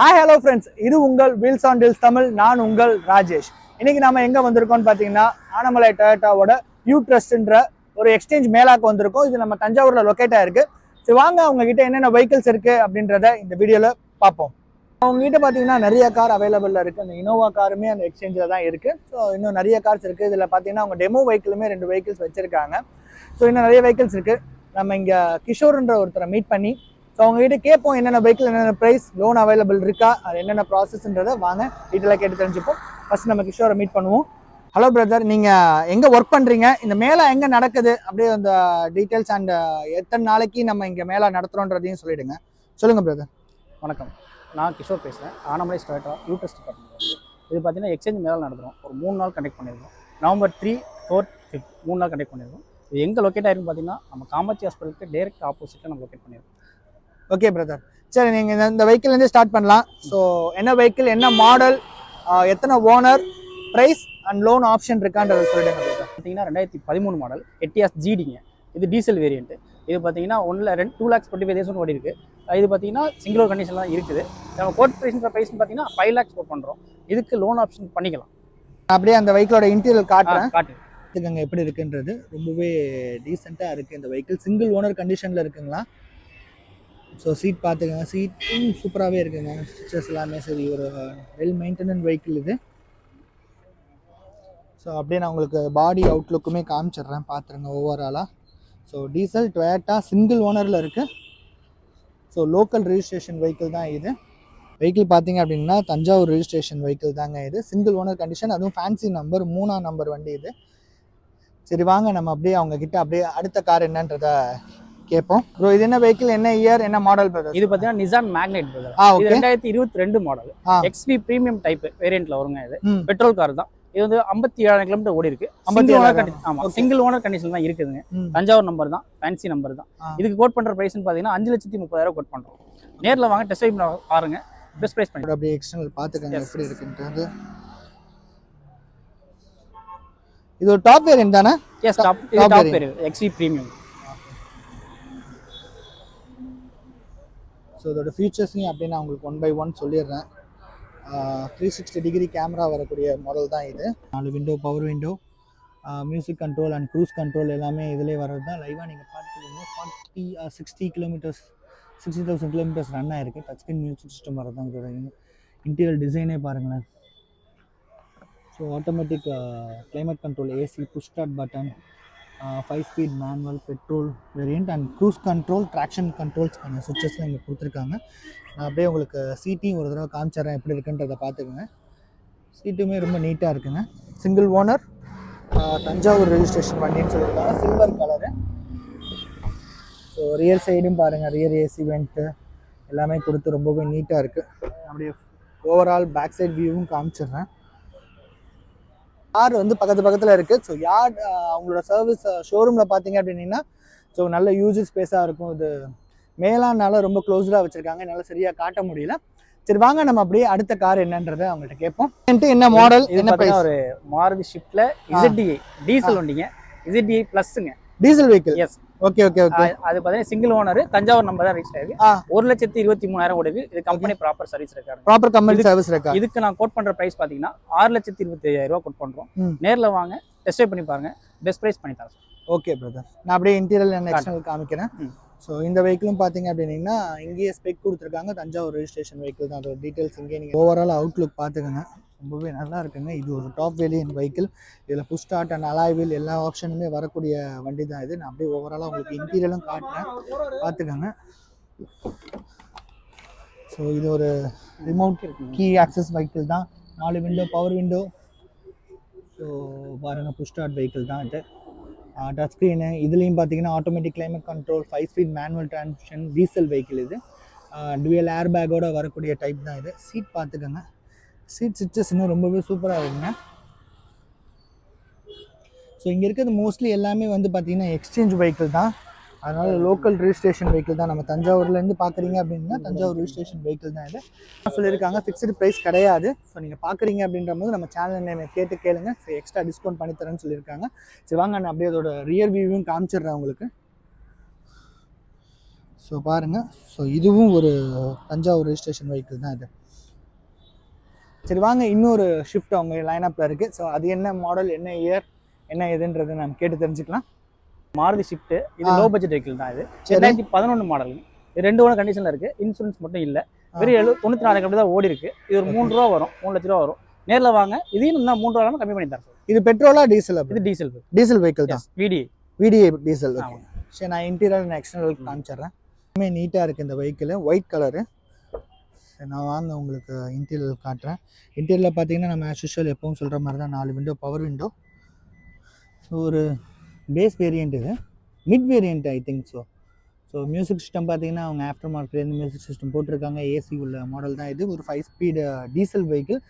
Hi hello friends, இது உங்கள் wheels on deals Tamil. நான் உங்கள் ராஜேஷ். இன்னைக்கு நாம எங்க வந்திருக்கோம்னு பார்த்தீங்கன்னா, ஆனமலை டொயோட்டாவோட யூ ட்ரஸ்ட்ன்ற ஒரு எக்ஸ்சேஞ்ச் மேலாக்கு வந்திருக்கோம். இது நம்ம தஞ்சாவூர்ல லொக்கேட் ஆயிருக்கு. சரி வாங்க அவங்க கிட்ட என்னென்ன வெஹிக்கிள்ஸ் இருக்கு அப்படின்றத இந்த வீடியோல பார்ப்போம். அவங்க கிட்ட பார்த்தீங்கன்னா நிறைய கார் அவைலபிள் இருக்கு. அந்த இனோவா காருமே அந்த எக்ஸ்சேஞ்சில் தான் இருக்கு. ஸோ இன்னும் நிறைய கார்ஸ் இருக்கு. இதில் பார்த்தீங்கன்னா அவங்க டெமோ வெஹிக்கிளுமே 2 வெஹிக்கிள்ஸ் வச்சிருக்காங்க. ஸோ இன்னும் நிறைய வெஹிக்கிள்ஸ் இருக்கு. நம்ம இங்க கிஷோர்ன்ற ஒருத்தரை மீட் பண்ணி ஸோ அவங்ககிட்ட கேட்போம் என்னென்ன வெஹிக்கிள், என்னென்ன ப்ரைஸ், லோன் அவைலபிள் இருக்கா, அது என்னென்ன ப்ராசஸ்ன்றதை வாங்க டீட்டெயிலாக கேட்டு தெரிஞ்சுப்போம். ஃபர்ஸ்ட் நம்ம கிஷோரை மீட் பண்ணுவோம். ஹலோ பிரதர், நீங்கள் எங்கே ஒர்க் பண்ணுறீங்க, இந்த மேளா எங்கே நடக்குது, அப்படியே அந்த டீட்டெயில்ஸ் அண்ட் எத்தனை நாளைக்கு நம்ம இங்கே மேளா நடத்துகிறோன்றதையும் சொல்லிவிடுங்க. சொல்லுங்கள் பிரதர். வணக்கம், நான் கிஷோர் பேசுகிறேன். Anamalai Toyota you trust department. இது பார்த்தீங்கன்னா எக்ஸ்சேஞ்ச் மேலே நடத்துகிறோம். ஒரு 3 நாள் கண்டக்ட் பண்ணியிருக்கோம். நவம்பர் 3, 4, 5 3 நாள் கண்டக்ட் பண்ணியிருக்கோம். இது எங்கே லொக்கேட் ஆயிருக்குன்னு பார்த்தீங்கன்னா, நம்ம காமாட்சி ஹாஸ்பிட்டலுக்கு டேரெக்ட் ஆப்போசிட்டில் நம்ம லொக்கேட் பண்ணியிருக்கோம். ஓகே பிரதர், சரி நீங்கள் இந்த வெஹிக்கிள்லேருந்து ஸ்டார்ட் பண்ணலாம். ஸோ என்ன வெஹிக்கிள், என்ன மாடல், எத்தனை owner, price and loan option இருக்கான்றதை சொல்லிடுங்க பிரதர். பார்த்தீங்கன்னா 2013 மாடல் எட்டியாஸ் ஜிடிங்க. இது டீசல் வேரியன்ட்டு. இது பார்த்தீங்கன்னா 2,25,000 ஓடி இருக்குது. இது பார்த்தீங்கன்னா சிங்கிள் கண்டிஷன் தான் இருக்குது. நம்ம கோட் ப்ரைஸ்ன்ற ப்ரைஸ்னு பார்த்தீங்கன்னா 5 lakhs கோட் பண்ணுறோம். இதுக்கு லோன் ஆப்ஷன் பண்ணிக்கலாம். அப்படியே அந்த வெஹிக்கிளோட இன்டீரியர் காட்டுறேன், காட்டு பார்த்துக்கங்க எப்படி இருக்குன்றது. ரொம்பவே டீசெண்டாக இருக்குது இந்த வெஹிக்கிள். சிங்கிள் ஓனர் கண்டிஷனில் இருக்குங்களா? ஸோ சீட் பார்த்துக்கங்க, சீட்டும் சூப்பராகவே இருக்குங்க. ஸ்டிச்சஸ் எல்லாமே சரி, ஒரு வெல் மெயின்டெனன்ட் வெஹிக்கிள் இது. ஸோ அப்படியே நான் உங்களுக்கு பாடி அவுட்லுக்குமே காமிச்சிடுறேன், பார்த்துருங்க ஓவராலாக. ஸோ டீசல் டொயோட்டா சிங்கிள் ஓனரில் இருக்குது. ஸோ லோக்கல் ரெஜிஸ்ட்ரேஷன் வெஹிக்கிள் தான் இது. வெஹிக்கிள் பார்த்தீங்க அப்படின்னா தஞ்சாவூர் ரெஜிஸ்ட்ரேஷன் வெஹிக்கிள் தாங்க இது. சிங்கிள் ஓனர் கண்டிஷன், அதுவும் ஃபேன்சி நம்பர், 3ஆம் நம்பர் வண்டி இது. சரி வாங்க நம்ம அப்படியே அவங்க கிட்ட அப்படியே அடுத்த கார் என்னன்றத கேட்போம். ப்ரோ இது என்ன வெஹிக்கிள், என்ன இயர், என்ன மாடல் பிரதர்? இது பார்த்தீங்கன்னா நிசான் மேக்னெட் பிரதர். இது 2022 மாடல் எக்ஸ்வி பிரீமியம் டைப் வேரியன்ட்ல வருங்க. இது பெட்ரோல் கார் தான். இது வந்து 57,000 கிலோமீட்டர் ஓடி இருக்கு. சிங்கிள் ஓனர் கண்டிஷன் தான் இருக்குதுங்க. தஞ்சாவூர் நம்பர் தான், ஃபேன்சி நம்பர் தான். இதுக்கு கோட் பண்ற பிரைஸ் பாத்தீங்கன்னா 5,30,000 கோட் பண்றோம். நேர்ல வாங்க, டெஸ்ட் ட்ரைவ் பாருங்க, பெஸ்ட் பிரைஸ் பண்ணி அப்படியே எக்ஸ்டர்னல் பாத்துக்கங்க எப்படி இருக்குன்றது. இது ஒரு டாப் வேரியன்ட் தானே? Yes, top variant XV premium. So இதோட ஃபீச்சர்ஸையும் அப்படியே நான் உங்களுக்கு 1 by 1 சொல்லிடுறேன். 360 டிகிரி கேமரா வரக்கூடிய மாடல் தான் இது. 4 window, power window, music control and cruise control எல்லாமே இதிலே வர்றது தான். லைவாக நீங்கள் பார்த்துக்கிங்க 60 கிலோமீட்டர்ஸ் 60,000 கிலோமீட்டர்ஸ் ரன் ஆகிருக்கு. டச் ஸ்க்ரீன் மியூசிக் சிஸ்டம் வரது தான். இதோட இன்டீரியர் டிசைனே பாருங்களேன். So automatic climate control, AC, push start button, 5 speed manual, petrol variant and cruise control, traction controls அந்த சுவிட்சஸ்லாம் இங்கே கொடுத்துருக்காங்க. நான் அப்படியே உங்களுக்கு சீட்டையும் ஒரு தடவை காமிச்சிட்றேன் எப்படி இருக்குன்றதை பார்த்துக்குங்க. சீட்டுமே ரொம்ப நீட்டாக இருக்குங்க. சிங்கிள் ஓனர், தஞ்சாவூர் ரெஜிஸ்ட்ரேஷன் வண்டின்னு சொல்லியிருக்காங்க, சில்வர் கலரு. ஸோ ரியர் சைடும் பாருங்கள், ரியர் ஏசி வெண்ட்டு எல்லாமே கொடுத்து ரொம்பவே நீட்டாக இருக்குது. அப்படியே ஓவரால் பேக் சைட் வியூவும் காமிச்சிடுறேன். கார் வந்து பக்கத்தில் இருக்குது. ஸோ யார்ட் அவங்களோட சர்வீஸ் ஷோரூமில் பார்த்தீங்க அப்படின்னா ஸோ நல்ல யூசர் ஸ்பேஸாக இருக்கும். இது மேலானால ரொம்ப க்ளோஸ்டாக வச்சுருக்காங்க, என்னால் சரியாக காட்ட முடியல. சரி வாங்க நம்ம அப்படியே அடுத்த கார் என்னன்றதை அவங்கள்ட்ட கேட்போம். என்ன மாடல், என்ன பிரைஸ்? ஒரு மாருதி ஷிஃப்ட்ல ZDI டீசல் வண்டிங்க. ZDI ப்ளஸ்ங்க, diesel vehicle. Yes, okay okay okay. அது பார்த்தீங்கன்னா சிங்கிள் ஓனர், தஞ்சாவூர் நம்பர் தான் ரிஜிஸ்டர் ஆயிருக்கு. 1,23,000 ஓடுது. இது company proper service record, proper company service record. இதுக்கு நான் கோட் பண்ற பிரைஸ் பாத்தீங்கன்னா 6,25,000 கோட் பண்றோம். நேர்ல வாங்க, டெஸ்ட் ட்ரைவ் பண்ணி பாருங்க, பெஸ்ட் பிரைஸ் பண்ணி தரேன். ஓகே பிரதர், நான் அப்படியே இன்டீரியர் அண்ட் எக்ஸ்டர்னல் காமிக்கிறேன். ஸோ இந்த வெஹிக்கிளும் பார்த்தீங்க அப்படின்னா இங்கேயே ஸ்பெக் கொடுத்துருக்காங்க, தஞ்சாவூர் ரெஜிஸ்ட்ரேஷன் வெஹிக்கிள் தான். அதோட டீட்டெயில்ஸ் இங்கே நீங்கள் ஓவரால் அவுட்லுக் பார்த்துக்கோங்க, ரொம்பவே நல்லா இருக்குங்க. இது ஒரு டாப் வேரியன்ட் வெஹிக்கிள். இதில் push start and alloy wheel எல்லா ஆப்ஷனுமே வரக்கூடிய வண்டி தான் இது. நான் அப்படியே ஓவராலாக உங்களுக்கு இன்டீரியரும் காட்டுறேன், பார்த்துக்கோங்க. ஸோ இது ஒரு ரிமோட் கீ ஆக்சஸ் வெஹிக்கிள் தான். 4 விண்டோ, பவர் விண்டோ. ஸோ பாருங்கள், புஷ் ஸ்டார்ட் வெஹிக்கிள் தான் இது. டச் ஸ்க்ரீனு, இதுலேயும் பார்த்தீங்கன்னா automatic climate control, 5 speed manual transmission, diesel vehicle இது. டுவல் ஏர் பேக்கோட வரக்கூடிய டைப் தான் இது. சீட் பார்த்துக்கோங்க, சீட் ஸ்டிச்சஸ் இன்னும் ரொம்பவே சூப்பராக இருக்குங்க. ஸோ இங்கே இருக்கிறது மோஸ்ட்லி எல்லாமே வந்து பார்த்தீங்கன்னா எக்ஸ்சேஞ்ச் வெஹிக்கிள் தான். அதனால் லோக்கல் ரெஜிஸ்ட்ரேஷன் வெஹிக்கிள் தான். நம்ம தஞ்சாவூர்லேருந்து பார்க்குறீங்க அப்படின்னா தஞ்சாவூர் ரெஜிஸ்ட்ரேஷன் வெஹிக்கிள் தான் இது. சொல்லியிருக்காங்க ஃபிக்ஸ்டு ப்ரைஸ் கிடையாது. ஸோ நீங்கள் பார்க்குறீங்க அப்படின்ற போது நம்ம சேனல் நேமை கேட்டு கேளுங்க, ஸோ எக்ஸ்ட்ரா டிஸ்கவுண்ட் பண்ணித்தரேன்னு சொல்லியிருக்காங்க. சரி வாங்க நான் அப்படியே அதோட ரியர் வியூவும் காமிச்சிடுறேன் உங்களுக்கு. ஸோ பாருங்கள், ஸோ இதுவும் ஒரு தஞ்சாவூர் ரெஜிஸ்ட்ரேஷன் வெஹிக்கிள் தான் இது. சரி வாங்க, இன்னொரு ஷிஃப்ட் அவங்க லைனப்பில் இருக்குது. ஸோ அது என்ன மாடல், என்ன இயர், என்ன எதுன்றது நம்ம கேட்டு தெரிஞ்சுக்கலாம். மாருதி ஷிஃப்ட், இது லோ பட்ஜெட் வெஹிக்கிள் தான். இது 2011 மாடல். இது 2 ஓனர் கண்டிஷனில் இருக்குது. இன்சூரன்ஸ் மட்டும் இல்லை. வெறும் 94 கிலோமீட்டர் தான் ஓடி இருக்குது. இது ஒரு 3 ரூபா வரும், 3 லட்ச ரூபா வரும். நேரில் வாங்க, இதையும் இன்னும் 3 ரூபா கம்மி பண்ணி தரேன். இது பெட்ரோலா டீசல்? இது டீசல். டீசல் வெஹிக்கிள் தான். VDI diesel. சரி, நான் இன்டீரியர் அண்ட் எக்ஸ்டர்னல் காமிச்சிடுறேன். எல்லாமே நீட்டாக இருக்குது இந்த வெஹிக்கிள், ஒயிட் கலரு. நான் வாங்க உங்களுக்கு இன்டீரியர் காட்டுறேன். இன்டீரியரில் பார்த்தீங்கன்னா நம்ம ஆஸ் யூஷுவல் எப்பவும் சொல்கிற மாதிரி தான் 4 விண்டோ, பவர் விண்டோ. ஸோ ஒரு பேஸ் வேரியண்ட், இது mid variant I think. So music system பார்த்தீங்கன்னா அவங்க ஆஃப்டர் மார்க்கெட்லேருந்து மியூசிக் சிஸ்டம் போட்டிருக்காங்க. ஏசி உள்ள மாடல் தான் இது. ஒரு 5 speed diesel vehicle.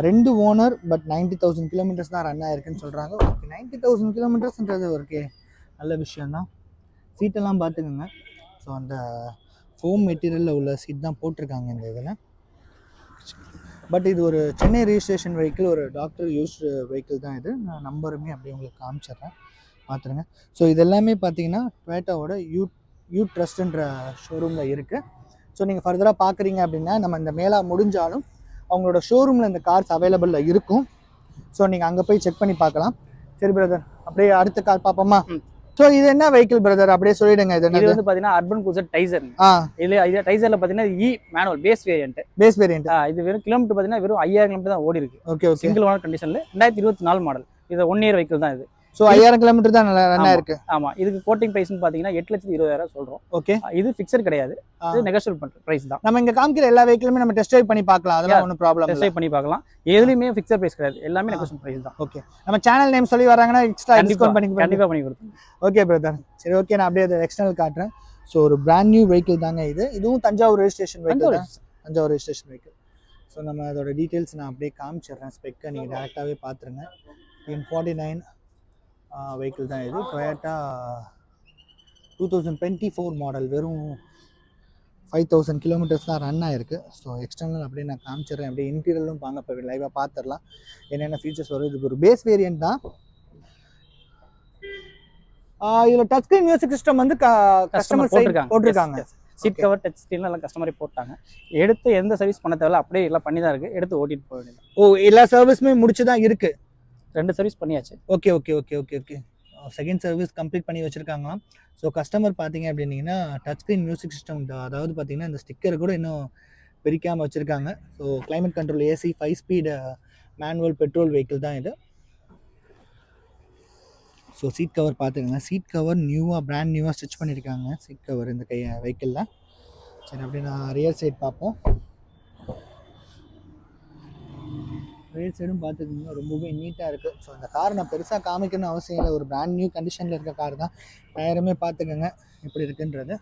2 owner, but 90,000 kilometres தான் ரன் ஆயிருக்குன்னு சொல்கிறாங்க. ஓகே, 90,000 கிலோமீட்டர்ஸ்ன்றது ஒரு நல்ல விஷயந்தான். சீட்டெல்லாம் பார்த்துக்கோங்க. ஸோ அந்த ஃபோம் மெட்டீரியலில் உள்ள சீட் தான் போட்டிருக்காங்க இந்த இதில். பட் இது ஒரு சென்னை ரெஜிஸ்ட்ரேஷன் வெஹிக்கிள், ஒரு டாக்டர் யூஸ்டு வெஹிக்கிள் தான் இது. நான் நம்பருமே அப்படியே உங்களுக்கு காமிச்சிட்றேன், பார்த்துருங்க. ஸோ இது எல்லாமே பார்த்தீங்கன்னா டொயோட்டாவோட யூ ட்ரஸ்ட்ன்ற ஷோரூமில் இருக்குது. ஸோ நீங்கள் ஃபர்தராக பார்க்குறீங்க அப்படின்னா நம்ம இந்த மேலா முடிஞ்சாலும் அவங்களோட ஷோரூமில் இந்த கார்ஸ் அவைலபிளில் இருக்கும். ஸோ நீங்கள் அங்கே போய் செக் பண்ணி பார்க்கலாம். சரி பிரதர், அப்படியே அடுத்த கார் பார்ப்போமா? ஸோ இது என்ன வெஹிக்கிள் பிரதர், அப்படியே சொல்லிடுங்க. இது வந்து பார்த்தீங்கன்னா அர்பன் க்ரூசர் டைசர். இது டைசரில் பார்த்தீங்கன்னா மேனுவல் பேஸ் வேரியன்ட். இது வெறும் கிலோமீட்டர் பார்த்தீங்கன்னா வெறும் 5000 கிலோமீட்டர் தான் ஓடி இருக்கு. ஓகே, சிங்கிள் ஓனர் கண்டிஷனில் 2024 மாடல். இது 1 இயர் வெஹிக்கிள் தான் இது. ஸோ 5000 கிலோமீட்டர் தான் ரன் ஆயிருக்கு. ஆமாம், இதுக்கு கோட்டிங் ப்ரைஸ்னு பார்த்தீங்கன்னா 8,20,000 சொல்கிறோம். ஓகே, இது ஃபிக்ஸட் கிடையாது, இது நெகோஷியபிள் பண்ணுற ப்ரைஸ் தான். நம்ம இங்கே காமிக்கிற எல்லா வெஹிக்கிளுமே நம்ம டெஸ்ட் ட்ரைவ் பண்ணி பார்க்கலாம், அதெல்லாம் ஒன்றும் ப்ராப்ளம். டெஸ்ட் ட்ரைவ் பண்ணி பார்க்கலாம், எதுலையுமே ஃபிக்ஸட் ப்ரைஸ் கிடையாது, எல்லாமே நெகோஷியபிள் ப்ரைஸ் தான். ஓகே, நம்ம சேனல் நேம் சொல்லி வராங்கன்னா எக்ஸ்ட்ரா டிஸ்கவுண்ட் கண்டிப்பாக பண்ணி கொடுத்தோம். ஓகே பிரதர், சரி ஓகே, நான் அப்படியே அதை எக்ஸ்டர்னல் காட்டுறேன். ஸோ ஒரு பிராண்ட் நியூ வெஹிக்கிள் தாங்க இது. இதுவும் தஞ்சாவூர் ரெஜிஸ்ட்ரேஷன் வெஹிக்கிள் தான். Thanjavur registration vehicle. ஸோ நம்ம அதோட டீட்டெயில்ஸ் நான் அப்படியே காமிச்சிடுறேன். ஸ்பெக்கை நீங்கள் டேரெக்டாகவே பார்த்துருங்க. N49 வெஹிக்கிள் தான் இது. Toyota 2024 model. வெறும் 5000 கிலோமீட்டர்ஸ் தான் ரன் ஆயிருக்கு. ஸோ எக்ஸ்டர்னல் அப்படியே நான் காமிச்சிடுறேன். அப்படியே இன்டீரியலும் வாங்க இப்போ லைவாக பார்த்துடலாம் என்னென்ன ஃபீச்சர்ஸ் வரும். இது ஒரு பேஸ் வேரியன்ட் தான். இதில் டச் ஸ்க்ரீன் மியூசிக் சிஸ்டம் வந்து கஸ்டமர் போட்டிருக்காங்க. சீட் கவர், டச் ஸ்க்ரீன் எல்லாம் கஸ்டமரே போட்டாங்க. எடுத்து எந்த சர்வீஸ் பண்ண தேவையில்ல, அப்படியே எல்லாம் பண்ணி தான் இருக்குது. எடுத்து ஓட்டிட்டு போக வேண்டியது. ஓ, எல்லா சர்வீஸுமே முடிச்சு தான் இருக்குது. 2 சர்வீஸ் பண்ணியாச்சு. Okay okay okay okay okay second service complete பண்ணி வச்சுருக்காங்களாம். ஸோ கஸ்டமர் பார்த்தீங்க அப்படின்னீங்கன்னா டச் ஸ்க்ரீன் மியூசிக் சிஸ்டம், அதாவது பார்த்தீங்கன்னா இந்த ஸ்டிக்கர் கூட இன்னும் பிரிக்காமல் வச்சுருக்காங்க. So climate control AC, 5 speed manual petrol vehicle தான் இது. ஸோ சீட் கவர் பார்த்துக்கோங்க. சீட் கவர் பிராண்ட் நியூவாக ஸ்டிச் பண்ணியிருக்காங்க சீட் கவர் இந்த வெஹிக்கிளில். சரி, அப்படியே நான் ரியர் சைட் பார்ப்போம். ரியர் சைடும் பார்த்துக்கிங்க, ரொம்பவே நீட்டாக இருக்குது. ஸோ அந்த கார் நான் பெருசாக காமிக்கணும்னு அவசியம் இல்லை, ஒரு பிராண்ட் நியூ கண்டிஷனில் இருக்க கார் தான். டயருமே பார்த்துக்கோங்க எப்படி இருக்குன்றது.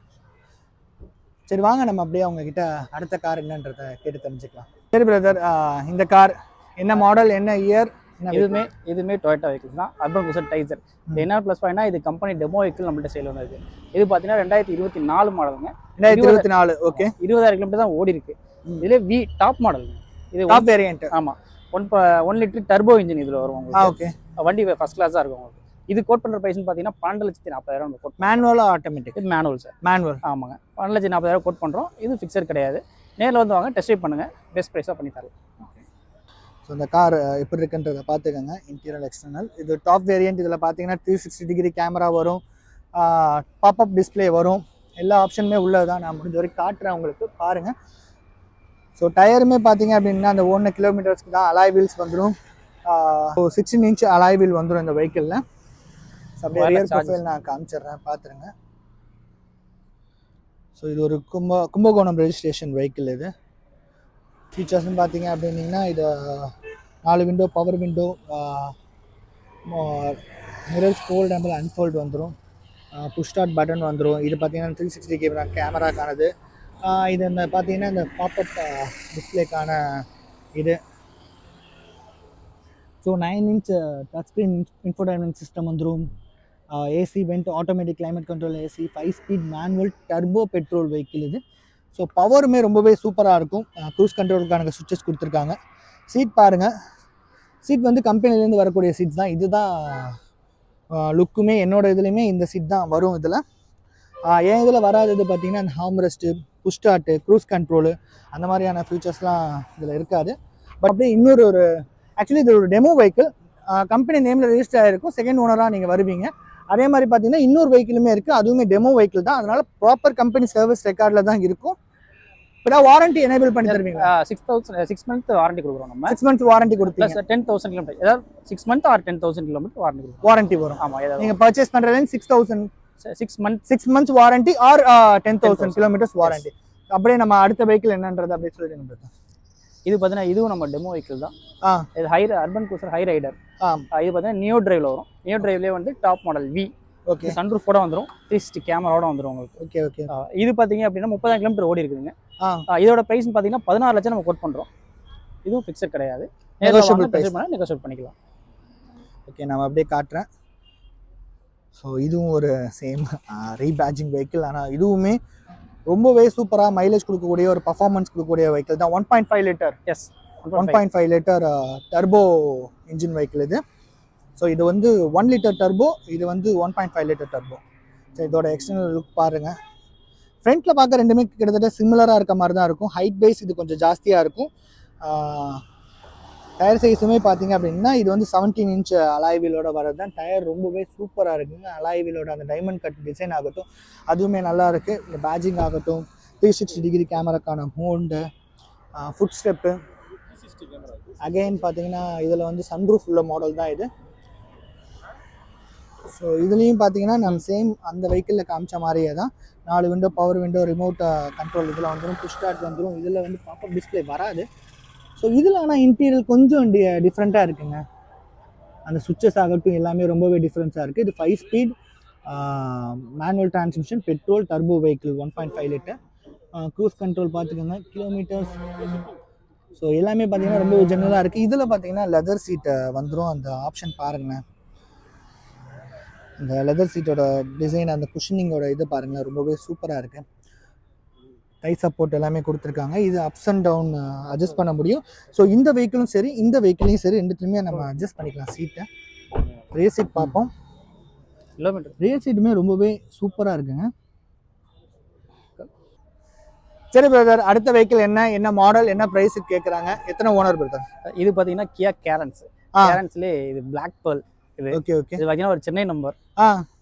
சரி வாங்க, நம்ம அப்படியே அவங்கக்கிட்ட அடுத்த கார் என்னன்றதை கேட்டு தெரிஞ்சுக்கலாம். சரி பிரதர், இந்த கார் என்ன மாடல், என்ன இயர்? இதுவுமே டொயோட்டா வெஹிக்கிள்ஸ் தான். Urban cruiser Taisor. என்ன ப்ளஸ் பாயிண்ட்னா இது கம்பெனி டெமோ வெஹிக்கிள் நம்மள்ட்ட சேல் வந்திருக்கு. இது பார்த்தீங்கன்னா 2024 மாடலுங்க. 2024. ஓகே, 20,000 கிலோமீட்டர் தான் ஓடி இருக்கு. இதுல டாப் மாடல். இது டாப் வேரியன்ட். ஆமா, 1 லிட்டர் டர்போ இன்ஜின் இதுல வரும் உங்களுக்கு. ஓகே, வண்டி ஃபர்ஸ்ட் கிளாஸா இருக்கும் உங்களுக்கு. இது கோட் பண்ற பிரைஸ்னு பாத்தீங்கன்னா 12,40,000 கோட். மேனுவலா ஆட்டோமேட்டிக்? இது மேனுவல் சார். மேனுவல். ஆமாங்க, 12,40,000 கோட் பண்றோம். இது ஃபிக்ஸட் கிடையாது. நேரில் வந்து வாங்க, டெஸ்ட் ட்ரைவ் பண்ணுங்க, பெஸ்ட் ப்ரைஸா பண்ணி தரலாம். ஸோ இந்த கார் எப்படி இருக்குன்றதை பார்த்துக்கோங்க, இன்டீரியர் எக்ஸ்டர்னல். இது டாப் வேரியன்ட். இதில் பார்த்தீங்கன்னா 360 டிகிரி கேமரா வரும், பாப்அப் டிஸ்பிளே வரும், எல்லா ஆப்ஷனுமே உள்ளது தான். நான் முடிஞ்ச வரைக்கும் காட்டுறேன் உங்களுக்கு, பாருங்கள். ஸோ டயருமே பார்த்தீங்க அப்படின்னா அந்த 1 கிலோமீட்டர்ஸ்க்கு தான் அலாய் வீல்ஸ் வந்துடும். 16 இன்ச் அலாய் வீல் வந்துடும் இந்த வெஹிக்கிளில். ஸோ அப்படியே ரியர் ப்ரொஃபைல் நான் காமிச்சிடுறேன், பார்த்துருங்க. ஸோ இது ஒரு கும்பகோணம் ரெஜிஸ்ட்ரேஷன் வெஹிக்கிள். இது ஃபீச்சர்ஸ்னு பார்த்தீங்க அப்படின்னிங்கன்னா இது 4 window, power window, mirrors fold and unfold வந்துடும், புஷ் ஸ்டார்ட் பட்டன் வந்துடும். இது பார்த்தீங்கன்னா 360 கேமராக்கானது. இது இந்த பார்த்தீங்கன்னா இந்த பாப்அப் டிஸ்பிளேக்கான இது. So 9 inch touch screen infotainment system வந்துடும். AC vent, automatic climate control AC, 5 speed manual turbo petrol vehicle இது. ஸோ பவருமே ரொம்பவே சூப்பராக இருக்கும். க்ரூஸ் கண்ட்ரோலுக்கான சுவிட்சஸ் கொடுத்துருக்காங்க. சீட் பாருங்கள், சீட் வந்து கம்பெனிலேருந்து வரக்கூடிய சீட்ஸ் தான். இதுதான் லுக்குமே என்னோட இதுலேயுமே இந்த சீட் தான் வரும் இதில். என் இதில் வராதது பார்த்தீங்கன்னா அந்த arm rest, push start, cruise control அந்த மாதிரியான ஃபியூச்சர்ஸ்லாம் இதில் இருக்காது. பட் அப்படியே இன்னொரு ஆக்சுவலி இது ஒரு டெமோ வெஹிக்கிள், கம்பெனி நேமில் ரெஜிஸ்டர் ஆகிருக்கும், செகண்ட் ஓனராக நீங்கள் வருவீங்க. அதே மாதிரி பார்த்தீங்கன்னா இன்னொரு வெஹிக்கிளுமே இருக்குது, அதுவுமே டெமோ வெஹிக்கிள் தான். அதனால ப்ராப்பர் கம்பெனி சர்வீஸ் ரெக்கார்டில் தான் இருக்கும். இப்போ வாரண்டி எனேபிள் பண்ணி தருவீங்களா? 6 மந்த் வாரண்டி கொடுக்குறோம் நம்ம. 6 மந்த்ஸ் வாரண்டி கொடுப்பீங்க. ப்ளஸ் 10,000 கிலோமீட்டர், ஏதாவது 6 மந்த் ஆர் 10,000 கிலோமீட்டர் வாரண்டி வரும். ஆமாம், ஏதாவது நீங்கள் பர்ச்சேஸ் பண்ணுறதுல 6 months warranty or 10,000 kilometres warranty. அப்படியே நம்ம அடுத்த வெஹிக்கிள் என்னன்றது அப்படியே சொல்லிடுங்க. இது பார்த்தீங்கன்னா இதுவும் நம்ம டெமோ வெஹிக்கிள் தான். இது அர்பன் க்ரூசர் ஹை ரைடர். இது பார்த்தீங்கன்னா நியோ டிரைவ்ல வரும். நியோ டிரைவ்லேயே வந்து டாப் மாடல் வி. ஓகே, சன்ரூஃபோட வந்துடும், 360 கேமராவோட வந்துடும் உங்களுக்கு. Okay okay. இது பார்த்தீங்க அப்படின்னா 30,000 கிலோமீட்டர் ஓடி இருக்குதுங்க. இதோட ப்ரைஸ் பார்த்தீங்கன்னா 16 லட்சம் நம்ம கோட் பண்ணுறோம். இதுவும் ஃபிக்ஸட் கிடையாது, நெகோஷியேட் பண்ணிக்கலாம். ஓகே, நான் அப்படியே காட்டுறேன். ஸோ இதுவும் ஒரு சேம் ரீபேட்சிங் வெஹிக்கிள். ஆனால் இதுவுமே ரொம்பவே சூப்பராக மைலேஜ் கொடுக்கக்கூடிய ஒரு பர்ஃபார்மன்ஸ் கொடுக்கக்கூடிய வெஹிக்கிள் தான். 1.5 litre. Yes, 1.5 litre turbo engine vehicle இது. ஸோ இது வந்து 1 லிட்டர் டர்போ, இது வந்து 1.5 லிட்டர் டர்போ. ஸோ இதோட எக்ஸ்டர்னல் லுக் பாருங்கள். ஃப்ரண்ட்டில் பார்க்க ரெண்டுமே கிட்டத்தட்ட சிமிலராக இருக்க மாதிரி தான் இருக்கும். ஹைட் பேஸ் இது கொஞ்சம் ஜாஸ்தியாக இருக்கும். டயர் சைஸுமே பார்த்தீங்க அப்படின்னா இது வந்து 17 இன்ச் அலாய் வீலோட வரது தான். டயர் ரொம்பவே சூப்பராக இருக்குங்க. அலாய் வீலோட அந்த டைமண்ட் கட் டிசைன் ஆகட்டும் அதுவுமே நல்லா இருக்குது. இந்த பேட்சிங் ஆகட்டும், 360 டிகிரி கேமராக்கான மோண்டு, ஃபுட் ஸ்டெப்பு, அகெயின் பார்த்தீங்கன்னா இதில் வந்து சன்ரூஃப் உள்ள மாடல் தான் இது. ஸோ இதுலேயும் பார்த்தீங்கன்னா நம்ம சேம் அந்த வெஹிக்கிளில் காமிச்ச மாதிரியே தான். 4 window, power window, remote control இதில் வந்துடும், புஷ் ஸ்டார்ட் வந்துடும். இதில் வந்து ப்ராப்பர் டிஸ்பிளே வராது. ஸோ இதில் ஆனால் இன்டீரியர் கொஞ்சம் டிஃப்ரெண்ட்டாக இருக்குங்க. அந்த சுவிட்சஸ் ஆகட்டும் எல்லாமே ரொம்பவே டிஃப்ரென்ஸாக இருக்குது. இது 5 speed manual transmission, petrol turbo vehicle, 1.5 litre. Cruise control பார்த்துக்கோங்க, கிலோமீட்டர்ஸ். ஸோ எல்லாமே பார்த்தீங்கன்னா ரொம்ப ஜென்ரலாக இருக்குது. இதில் பார்த்தீங்கன்னா லெதர் சீட்டை வந்துடும். அந்த ஆப்ஷன் பாருங்களேன், இந்த லெதர் சீட்டோட டிசைன், அந்த குஷனிங்கோட இது பாருங்களேன், ரொம்பவே சூப்பராக இருக்குது. டை சப்போர்ட் எல்லாமே கொடுத்துருக்காங்க. இது அப்ஸ் அண்ட் டவுன் அட்ஜஸ்ட் பண்ண முடியும். ஸோ இந்த வெஹிக்கிளும் சரி இந்த வெஹிக்கிளையும் சரி ரெண்டுத்துலையுமே நம்ம அட்ஜஸ்ட் பண்ணிக்கலாம் சீட்டை. ரியர் சீட் பார்ப்போம். ரியர் சீட்டுமே ரொம்பவே சூப்பராக இருக்குங்க. சரி பிரதர், அடுத்த வெஹிக்கிள் என்ன மாடல், என்ன ப்ரைஸுக்கு கேட்குறாங்க, எத்தனை ஓனர் பிரதர்? இது பார்த்தீங்கன்னா கியா கேரன்ஸ்லேயே இது பிளாக் பேர்ல். இது ஓகே ஓகே. இது பார்த்தீங்கன்னா ஒரு சென்னை நம்பர்.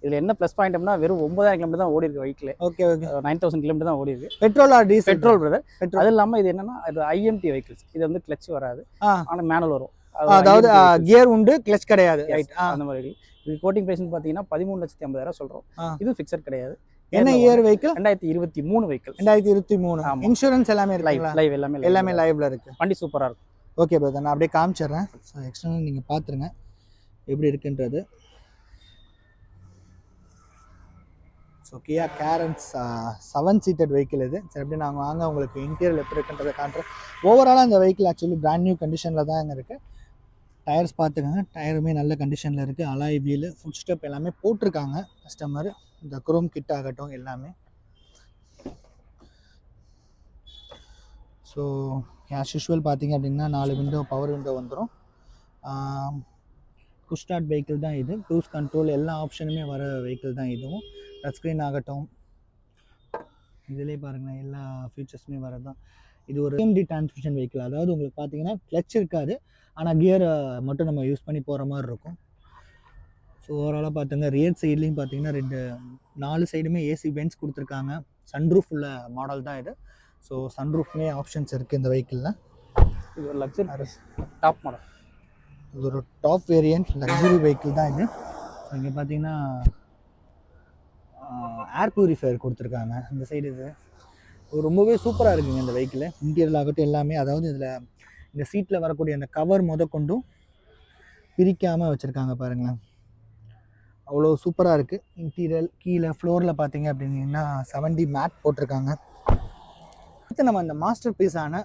இதுல என்ன ப்ளஸ் பாயிண்ட் அப்படின்னா வெறும் 9,000 கிலோமீட்டர் தான் ஓடி இருக்கு வெஹிக்கிள். Okay okay. 9,000 கிலோமீட்டர் தான் ஓடி இருக்கு. Petrol R diesel? Petrol brother. அது இல்லாம இது என்னன்னா இது IMT வெஹிக்கிள்ஸ். இது வந்து கிளட்ச் வராது, ஆனா மேனுவல் வரும். அதாவது கியர் உண்டு, கிளட்ச் கிடையாது. ரைட், அந்த மாதிரி. இது கோட்டிங் பிரைஸ் பார்த்தீங்கன்னா 13,50,000 சொல்றோம். இது ஃபிக்ஸட் கிடையாது. என்ன இயர் வெஹிக்கிள்? 2023 வெஹிக்கிள். 2023. இன்சூரன்ஸ் எல்லாமே இருக்குங்களா? லைவ் எல்லாமே லைவ்ல இருக்கு. வண்டி சூப்பரா இருக்கும். ஓகே பிரதர், நான் அப்படியே காமிச்சிடுறேன். ஸோ எக்ஸ்டர்னல் நீங்கள் பார்த்துருங்க எப்படி இருக்குன்றது. So Kia Carens 7 seated vehicle இது. சரி, அப்படி நாங்கள் வாங்க உங்களுக்கு இன்டீரியர் எப்படி இருக்குன்றதை காட்டுறேன். ஓவராலாக இந்த வெஹிக்கிள் ஆக்சுவலி பிராண்ட் நியூ கண்டிஷனில் தான் அங்கே இருக்குது. டயர்ஸ் பார்த்துக்கோங்க, டயருமே நல்ல கண்டிஷனில் இருக்குது. அலாய் வீலு, ஃபுட் ஸ்டெப் எல்லாமே போட்டிருக்காங்க கஸ்டமர். இந்த குரோம் கிட் ஆகட்டும் எல்லாமே. ஸோ ஆஸ் யூஷுவல் பார்த்தீங்க அப்படின்னா 4 விண்டோ, பவர் விண்டோ வந்துடும். புஷ் ஸ்டார்ட் வெஹிக்கிள் தான் இது. க்ரூஸ் கண்ட்ரோல் எல்லா ஆப்ஷனுமே வர வெஹிக்கிள் தான் இதுவும். டச் ஸ்க்ரீன் ஆகட்டும், இதிலே பாருங்கள் எல்லா ஃபீச்சர்ஸுமே வரது தான். இது ஒரு AMD டிரான்ஸ்மிஷன் வெஹிக்கிள். அதாவது உங்களுக்கு பார்த்தீங்கன்னா கிளச் இருக்காது, ஆனால் கியரை மட்டும் நம்ம யூஸ் பண்ணி போகிற மாதிரி இருக்கும். ஸோ ஓவராலாக பார்த்துங்க, ரியர் சைட்லேயும் பார்த்தீங்கன்னா 4 சைடுமே AC வென்ட்ஸ் கொடுத்துருக்காங்க. சன்ரூஃப் உள்ள மாடல் தான் இது. ஸோ சன்ரூஃப்மே ஆப்ஷன்ஸ் இருக்குது இந்த வெஹிக்கிளில். இது ஒரு லக்ஸரி டாப் மாடல். இது ஒரு டாப் வேரியன்ட் லக்ஸுரி வெஹிக்கிள் தான் இது. ஸோ இங்கே பார்த்தீங்கன்னா ஏர் ப்யூரிஃபையர் கொடுத்துருக்காங்க இந்த சைடு. இது ரொம்பவே சூப்பராக இருக்குங்க இந்த வெஹிக்கிள். இன்டீரியர் ஆகட்டும் எல்லாமே, அதாவது இதில் இந்த சீட்டில் வரக்கூடிய அந்த கவர் கொண்டும் பிரிக்காமல் வச்சுருக்காங்க பாருங்களேன், அவ்வளோ சூப்பராக இருக்குது. இன்டீரியர் கீழே ஃப்ளோரில் பார்த்தீங்க அப்படின்னா 7D மேட் போட்டிருக்காங்க. அடுத்து நம்ம இந்த மாஸ்டர் பீஸான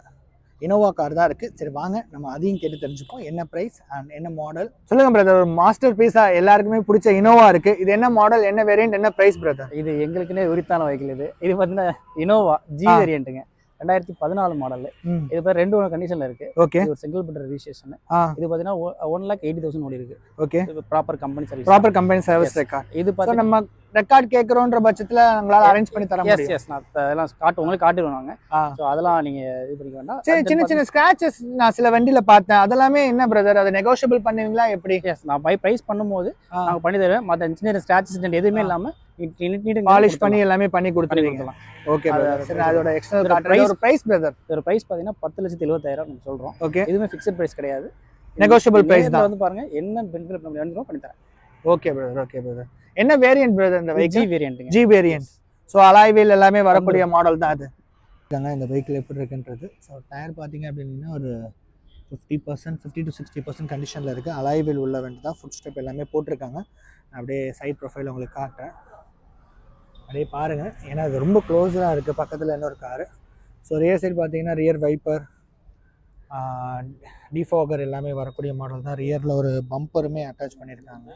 இனோவா கார் தான் இருக்குது. சரி வாங்க நம்ம அதையும் கேட்டு தெரிஞ்சுப்போம். என்ன ப்ரைஸ் அண்ட் என்ன மாடல் சொல்லுங்கள் பிரதர். ஒரு மாஸ்டர் பீஸாக எல்லாருக்குமே பிடிச்ச இனோவா இருக்குது. இது என்ன மாடல், என்ன வேரியண்ட், என்ன ப்ரைஸ் பிரதர்? இது எங்களுக்குன்னே உரித்தான வெஹிக்கிள். இது பார்த்தீங்கன்னா இனோவா G வேரியண்ட்டுங்க, 2014 மாடல். இது பேர் 2 கண்டிஷனில் இருக்குது. ஓகே, ஒரு சிங்கிள் பெட்டர் ரிஜிஸ்ட்ரேஷன். இது பார்த்தீங்கன்னா 1,80,000 ஓடி இருக்குது. Okay, proper company service, proper company service record. இது பார்த்தா நம்ம ரெக்கார்ட் கேட்குறோன்ற பட்சத்தில் உங்களால் அரேஞ்ச் பண்ணி தர முடியும்? எஸ் நான் அதெல்லாம் உங்களுக்கு காட்டுவேன் நாங்கள். ஸோ அதெல்லாம் நீங்கள் இது பண்ணிக்க வேண்டாம். சரி, சின்ன சின்ன ஸ்க்ராச்சஸ் நான் சில வண்டியில் பார்த்தேன், அதெல்லாமே என்ன பிரதர் அதை நெகோஷியபிள் பண்ணுவீங்களா எப்படி? எஸ் நான் ப்ரைஸ் பண்ணும்போது நாங்கள் பண்ணி தருவேன். மற்ற சின்ன ஸ்க்ராச்சஸ் எதுவுமே இல்லாமல் பாலிஷ் பண்ணி எல்லாமே பண்ணி கொடுத்துருவீங்க. Okay brother. சரி, அதோட எக்ஸ்டர்னல் பிரைஸ் பிரதர், இதோட பிரைஸ் பார்த்தீங்கன்னா 10,70,000 நம்ம சொல்கிறோம். ஓகே, எதுவுமே ஃபிக்ஸட் பிரைஸ் கிடையாது, நெகோஷியபிள் பிரைஸ் தான். வந்து பாருங்க என்ன பெனிஃபிட் நம்ம பண்ணி தரேன். Okay brother, okay brother. என்ன வேரியன்ட் பிரதர் இந்த vehicle? G variant. G variant. So alloy wheel எல்லாமே வரக்கூடிய மாடல் தான் அது. இந்த வெஹிக்கிள் எப்படி இருக்குன்றது. ஸோ டயர் பார்த்தீங்க அப்படின்னா ஒரு 50% 50 to 60% கண்டிஷனில் இருக்குது. அலாய் வீல் உள்ள வண்டி தான். ஃபுட் ஸ்டெப் எல்லாமே போட்டிருக்காங்க. அப்படியே சைட் ப்ரொஃபைல் உங்களுக்கு காட்டுறேன், அப்படியே பாருங்கள். ஏன்னா அது ரொம்ப க்ளோஸாக இருக்குது, பக்கத்தில் இன்னொரு காரு. ஸோ ரியர் சைடு பார்த்தீங்கன்னா ரியர் வைப்பர், டிஃபாகர் எல்லாமே வரக்கூடிய மாடல் தான். ரியரில் ஒரு பம்பருமே அட்டாச் பண்ணியிருக்காங்க.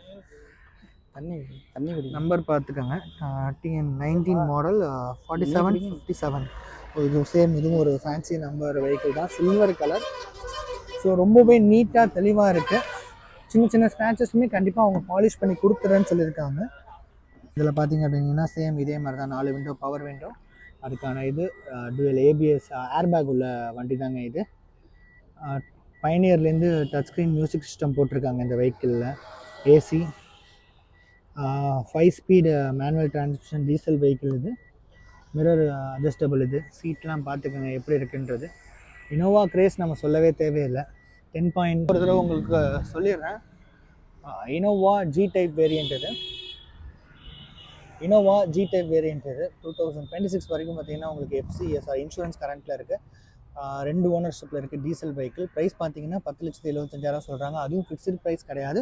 தண்ணி நம்பர் பார்த்துக்கோங்க, TN19 மாடல் 4757. இது சேம், இதுவும் ஒரு ஃபேன்சி நம்பர் வெஹிக்கிள் தான், சில்வர் கலர். ஸோ ரொம்பவே நீட்டாக தெளிவாக இருக்குது. சின்ன சின்ன ஸ்க்ராச்சஸுமே கண்டிப்பாக அவங்க பாலிஷ் பண்ணி கொடுத்துறேன்னு சொல்லியிருக்காங்க. இதில் பார்த்தீங்க அப்படின்னா சேம் இதே மாதிரி தான், 4 விண்டோ பவர் விண்டோ. அதுக்கான இது டுவெல் ABS ஏர்பேக் உள்ள வண்டி தாங்க இது. பைனியர்லேருந்து டச் ஸ்க்ரீன் மியூசிக் சிஸ்டம் போட்டிருக்காங்க இந்த வெஹிக்கிளில். AC, 5 speed manual transmission diesel vehicle இது. மிரர் அட்ஜஸ்டபிள் இது. சீட்லாம் பார்த்துக்கோங்க எப்படி இருக்குன்றது. இனோவா கிரேஸ் நம்ம சொல்லவே தேவையில்லை. 10 ஒரு தடவை உங்களுக்கு சொல்லிடுறேன். இனோவா ஜி டைப் வேரியண்ட் இது. இனோவா ஜி டைப் வேரியண்ட் இது 2026 வரைக்கும் பார்த்தீங்கன்னா உங்களுக்கு FCS இன்சூரன்ஸ் கரண்ட்டில் இருக்குது. 2 ஓனர்ஷிப்பில் இருக்குது. Diesel vehicle. ப்ரைஸ் பார்த்தீங்கன்னா 10,75,000 சொல்கிறாங்க. அதுவும் ஃபிக்ஸ்டு ப்ரைஸ் கிடையாது,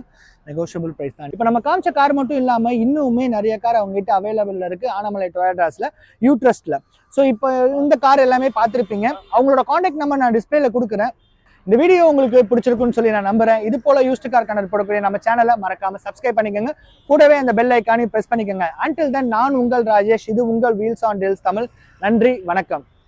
நெகோஷியபிள் ப்ரைஸ் தான். இப்போ நம்ம காமிச்ச கார் மட்டும் இல்லாமல் இன்னுமே நிறைய கார் அவங்ககிட்ட அவைலபிளில் இருக்குது ஆனமலை டொயோட்டாஸில், யூட்ரஸ்ட்டில். ஸோ இப்போ இந்த கார் எல்லாமே பார்த்துருப்பீங்க. அவங்களோட காண்டாக்ட் நம்பர் நான் டிஸ்பிளேல கொடுக்குறேன். இந்த வீடியோ உங்களுக்கு பிடிச்சிருக்குன்னு சொல்லி நான் நம்புறேன். இது போல யூஸ்டு கார் கனெக்ட் போடக்கூடிய நம்ம சேனலை மறக்காம சப்ஸ்கிரைப் பண்ணிக்கோங்க. கூடவே அந்த பெல் ஐக்கானையும் பிரஸ் பண்ணிக்கோங்க. அன்டில் தென் நான் உங்கள் ராஜேஷ். இது உங்கள் வீல்ஸ் ஆன் டீல்ஸ் தமிழ். நன்றி, வணக்கம்.